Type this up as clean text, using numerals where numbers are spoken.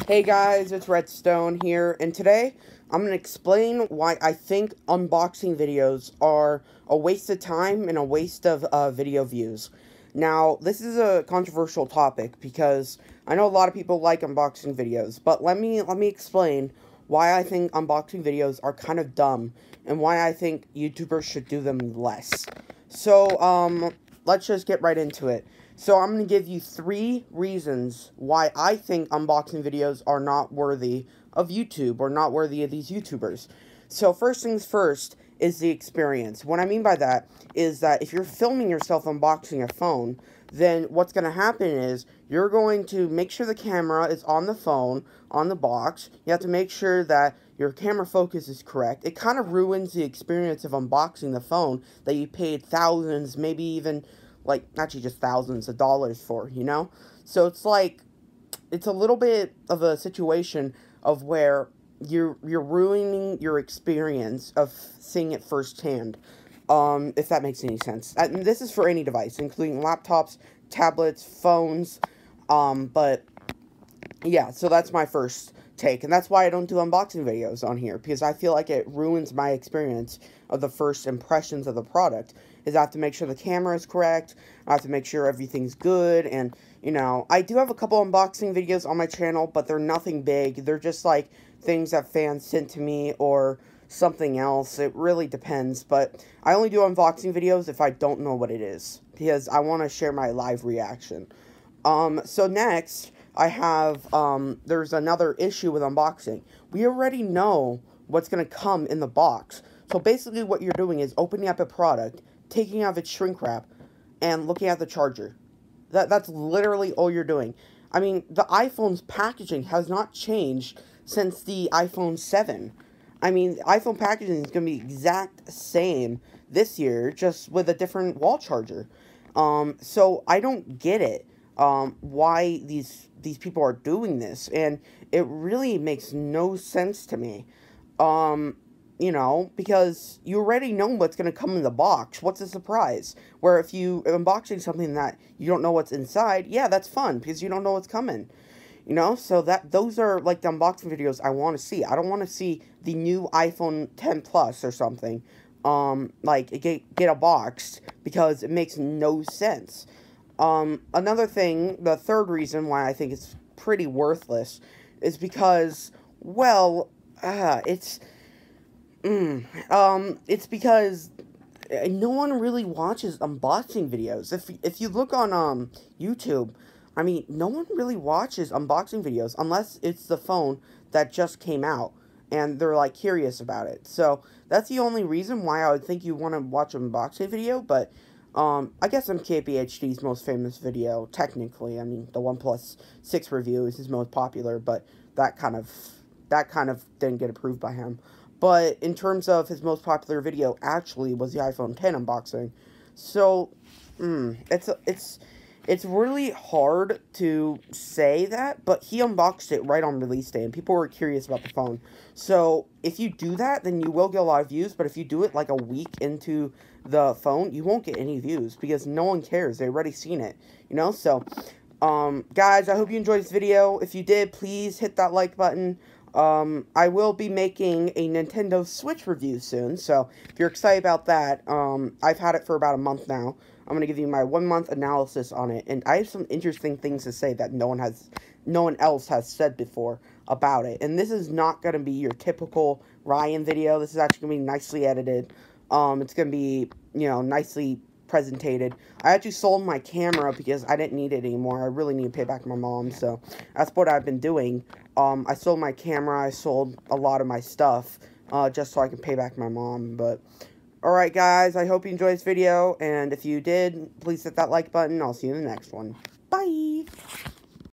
Hey guys, it's Redstone here, and today I'm going to explain why I think unboxing videos are a waste of time and a waste of video views. Now, this is a controversial topic because I know a lot of people like unboxing videos, but let me explain why I think unboxing videos are kind of dumb and why I think YouTubers should do them less. So, let's just get right into it. So I'm going to give you 3 reasons why I think unboxing videos are not worthy of YouTube or not worthy of these YouTubers. So first things first is the experience. What I mean by that is that if you're filming yourself unboxing a phone, then what's going to happen is you're going to make sure the camera is on the phone, on the box. You have to make sure that your camera focus is correct. It kind of ruins the experience of unboxing the phone that you paid thousands, maybe even like, actually just thousands of dollars for, you know? So it's like, it's a little bit of a situation of where you're ruining your experience of seeing it firsthand, if that makes any sense. And this is for any device, including laptops, tablets, phones, but, yeah, so that's my first take, and that's why I don't do unboxing videos on here, because I feel like it ruins my experience of the first impressions of the product. Is I have to make sure the camera is correct, I have to make sure everything's good, and, you know, I do have a couple unboxing videos on my channel, but they're nothing big. They're just, like, things that fans sent to me, or something else. It really depends, but I only do unboxing videos if I don't know what it is, because I want to share my live reaction. So next, I have, there's another issue with unboxing. We already know what's going to come in the box. So basically what you're doing is opening up a product, taking out its shrink wrap, and looking at the charger. That's literally all you're doing. I mean, the iPhone's packaging has not changed since the iPhone 7. I mean, iPhone packaging is going to be exact same this year, just with a different wall charger. So I don't get it. Why these people are doing this, and it really makes no sense to me. You know, because you already know what's going to come in the box. What's a surprise? Where if you are unboxing something that you don't know what's inside, yeah, that's fun, because you don't know what's coming. You know, so those are, like, the unboxing videos I want to see. I don't want to see the new iPhone 10 Plus or something, like, get a box, because it makes no sense. Another thing, the third reason why I think it's pretty worthless is because, well, it's because no one really watches unboxing videos. If you look on, YouTube, I mean, no one really watches unboxing videos unless it's the phone that just came out and they're, like, curious about it. So, that's the only reason why I would think you want to watch an unboxing video, but I guess MKBHD's most famous video, technically. I mean, the OnePlus 6 review is his most popular, but that kind of didn't get approved by him. But in terms of his most popular video, actually, was the iPhone 10 unboxing. So, it's really hard to say that, but he unboxed it right on release day, and people were curious about the phone. So, if you do that, then you will get a lot of views, but if you do it, like, a week into the phone, you won't get any views, because no one cares. They've already seen it, you know? So, guys, I hope you enjoyed this video. If you did, please hit that like button. I will be making a Nintendo Switch review soon, so if you're excited about that, I've had it for about a month now. I'm going to give you my 1-month analysis on it, and I have some interesting things to say that no one else has said before about it. And this is not going to be your typical Ryan video. This is actually going to be nicely edited. It's going to be, you know, nicely presentated. I actually sold my camera because I didn't need it anymore. I really need to pay back my mom, so that's what I've been doing. I sold my camera, I sold a lot of my stuff, just so I can pay back my mom, but alright guys, I hope you enjoyed this video, and if you did, please hit that like button. I'll see you in the next one. Bye!